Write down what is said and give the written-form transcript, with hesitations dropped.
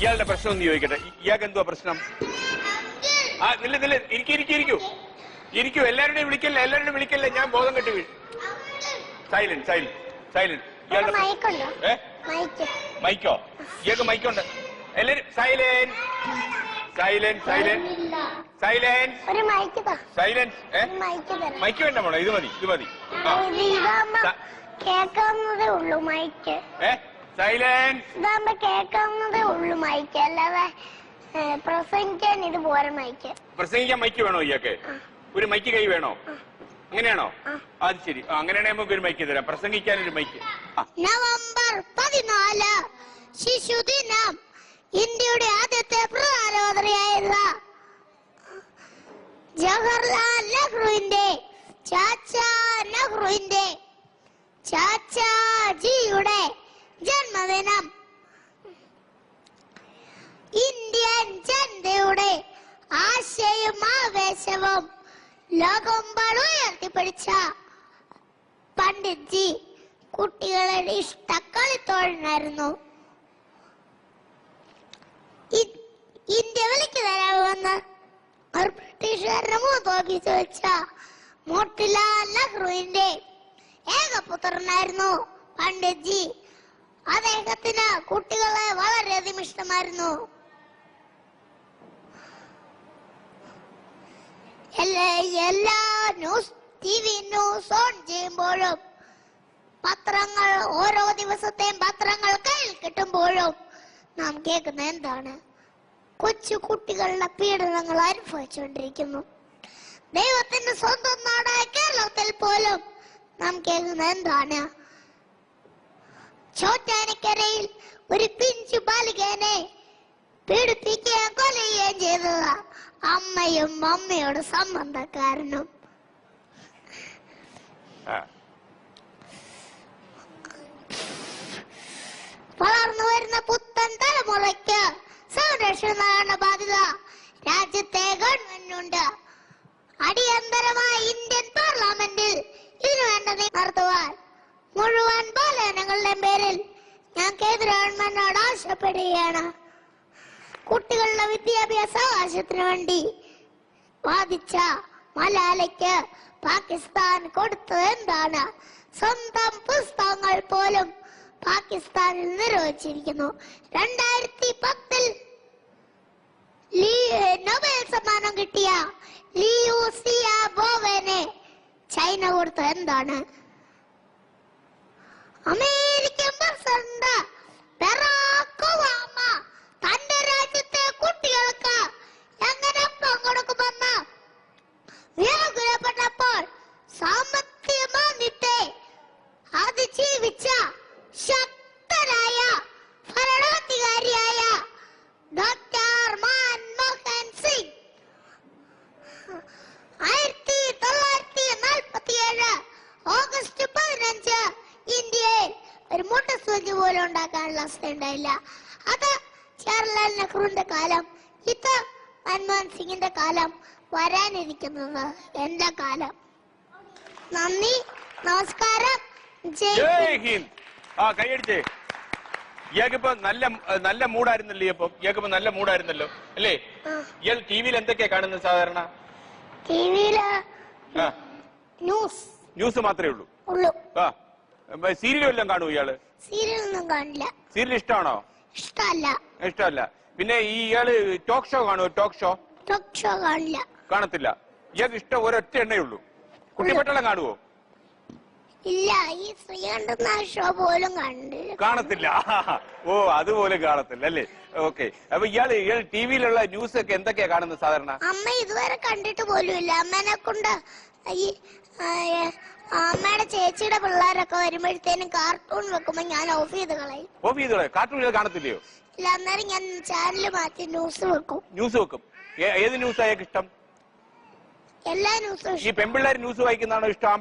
ഇയാളുടെ പ്രശ്നം ഒന്ന് ചോദിക്കട്ടെ. ഇയാൾക്ക് എന്തുവാ പ്രശ്നം? ആ നില്ല ഇരിക്കൂ. എല്ലാവരുടെയും വിളിക്കല്ലേ. ഞാൻ ബോധം കെട്ടി വീഴും. സൈലന്റ്. ഇയാളുടെ മൈക്കോ? ഇയാൾക്ക് മൈക്കുണ്ട്. എല്ലാരും മൈക്ക് വേണ്ട മോളെ, ഇത് മതി. കേൾക്കാവുന്നതേ ഉള്ളൂ മൈക്ക്. കേൾക്കാവുന്നതേ ഉള്ളൂ മൈക്ക്, അല്ലാതെ പ്രസംഗിക്കാൻ ഇത് പോരെ മൈക്ക്. പ്രസംഗിക്കാൻ മൈക്ക് വേണോ ഇയാൾക്ക്? ഒരു മൈക്ക് കൈ വേണോ? അങ്ങനെയാണോ? അത് ശരി. അങ്ങനെയാണെങ്കിൽ നമുക്ക് ഒരു മൈക്ക് തരാം. പ്രസംഗിക്കാൻ ഒരു മൈക്ക്. നവംബർ 14 ശിശുദിനം. ഇന്ത്യയുടെ ആദ്യത്തെ പ്രധാനമന്ത്രിയായിരുന്ന ജവഹർലാൽ നെഹ്റുവിന്റെ ചാച്ചാജിയുടെ ജന്മദിനം. ഇന്ത്യൻ ജനതയുടെ ആശയും ആവേശവും ലോകമെമ്പാടും ഉയർത്തിപ്പിടിച്ച പണ്ഡിറ്റ്ജി കുട്ടികളുടെ ഇഷ്ട കളിത്തോഴനായിരുന്നു. ഇന്ത്യ വിലക്ക് തരാമെന്ന് ഒരു ബ്രിട്ടീഷുകാരുടെ മുഖത്ത് വെച്ച മോട്ടിലാൽ നെഹ്റുവിന്റെ ഏകപുത്രനായിരുന്നു പണ്ഡിറ്റ്ജി. അദ്ദേഹത്തിന് കുട്ടികളെ വളരെയധികം ഇഷ്ടമായിരുന്നു. എല്ലാ ടി.വി. ന്യൂസ് ഓൺ ചെയ്യുമ്പോഴും പത്രങ്ങൾ, ഓരോ ദിവസത്തെയും പത്രങ്ങൾ കയ്യിൽ കിട്ടുമ്പോഴും നാം കേൾക്കുന്ന എന്താണ്? കൊച്ചു കുട്ടികളുടെ പീഡനങ്ങൾ അനുഭവിച്ചുകൊണ്ടിരിക്കുന്നു. ദൈവത്തിന്റെ സ്വന്തം നാടായ കേരളത്തിൽ പോലും നാം കേൾക്കുന്ന എന്താണ്? ചോറ്റാനിക്കരയിൽ ഒരു പിഞ്ചു ബാലികനെ പീഡിപ്പിക്കുകയും കൊല്ലുകയും ചെയ്തത് അമ്മയും അമ്മയോട് സംബന്ധക്കാരനും. വളർന്നു വരുന്ന പുത്തൻ തലമുറയ്ക്ക് സംരക്ഷണം നൽകേണ്ട ബാധ്യത രാജ്യത്തെ ഗവൺമെന്റിനുണ്ട്. അടിയന്തരമായി ഇന്ത്യൻ പാർലമെന്റിൽ ഇതിനുവേണ്ട നടത്തുവാൻ മുഴുവൻ ബാലജനങ്ങളുടെയും പേരിൽ ഞാൻ കേന്ദ്ര ഗവൺമെന്റിനോട് ആവശ്യപ്പെടുകയാണ്. കുട്ടികളുടെ വിദ്യാഭ്യാസ അവകാശത്തിനു വേണ്ടി വാദിച്ച മലാലയ്ക്ക് പാകിസ്ഥാൻ കൊടുത്തത് എന്താണ്? സ്വന്തം പുസ്തകങ്ങൾ പോലും പാകിസ്ഥാനിൽ നിരോധിച്ചിരിക്കുന്നു. 2010 നൊബേൽ സമ്മാനം കിട്ടിയ ലിയു സിയാബോവനെ ചൈന കൊടുത്തത് എന്താണ്? അമേരിക്കൻ പ്രസിഡന്റ് ബറാക് ഒബാമ തന്റെ രാജ്യത്തെ കുട്ടികൾക്ക് എങ്ങനെ പങ്കെടുക്കുമെന്ന് വ്യാകുലപ്പെട്ടപ്പോൾ സാമ്പത്തിക മാന്ദ്യത്തെ അതിജീവിച്ച ശക്തരായ ഭരണാധികാരിയായ ഡോക്ടർ മൻമോഹൻ സിംഗ് 1947 ഓഗസ്റ്റ് 15 ഇന്ത്യയിൽ ഒരു മോട്ടോർ പോലും ഉണ്ടാക്കാനുള്ള അവസ്ഥ ഉണ്ടായില്ല. അത് ജവഹർലാൽ നെഹ്റുവിന്റെ കാലം. ഇത് മൻമോഹൻ സിംഗിന്റെ കാലം. വരാനിരിക്കുന്നത് എന്റെ കാലം. നന്ദി, നമസ്കാരം, ജയ് ഹിന്ദ്. കൈയടിച്ചേ. ഇയാൾക്കിപ്പോ നല്ല മൂടായിരുന്നല്ലോ. ഇയാൾക്കിപ്പോ നല്ല മൂടായിരുന്നല്ലോ അല്ലേ? ഇയാൾ ടിവിയിൽ എന്തൊക്കെയാ കാണുന്നത് സാധാരണ? ടിവിയില് ന്യൂസ് മാത്രമേ ഉള്ളൂ. സീരിയലും എല്ലാം കാണൂ ഇയാള്? സീരിയലൊന്നും കാണില്ല. സീരിയൽ ഇഷ്ടമാണോ? ഇഷ്ടമല്ല. പിന്നെ ഇയാള് ടോക്ക് ഷോ കാണുമോ? ടോക്ക് ഷോ കാണില്ല. കാണത്തില്ല. ഇയാൾക്ക് ഇഷ്ടം ഒരൊറ്റ എണ്ണേ ഉള്ളൂ. കുട്ടിപ്പട്ടളം കാണുവോ? ഇല്ല. ഈ ശ്രീകണ്ഠ ഷോ പോലും കാണത്തില്ല. ഓ, അതുപോലും കാണത്തില്ല അല്ലേ? ഓക്കെ. അപ്പൊ ഇയാൾ ടിവിയിലുള്ള ന്യൂസ് ഒക്കെ എന്തൊക്കെയാ കാണുന്നത് സാധാരണ? അമ്മ ഇതുവരെ കണ്ടിട്ട് പോലും ഇല്ല. അമ്മേനെ കൊണ്ട് ഈ അമ്മയുടെ ചേച്ചിയുടെ പിള്ളേരൊക്കെ വരുമ്പോഴത്തേനും കാർട്ടൂൺ വെക്കുമ്പോ ഞാൻ ഓഫ് ചെയ്ത് കളയും. കാർട്ടൂൺ കാണത്തില്ലയോ? ഇല്ല. അന്നേരം ഞാൻ ചാനല് മാറ്റി ന്യൂസ് വെക്കും. ഏത് ന്യൂസ് അയാൾക്ക് ഇഷ്ടം? എല്ലാ ന്യൂസും. ഈ പെൺപിള്ളേർ ന്യൂസ് വായിക്കുന്നതാണോ ഇഷ്ടം?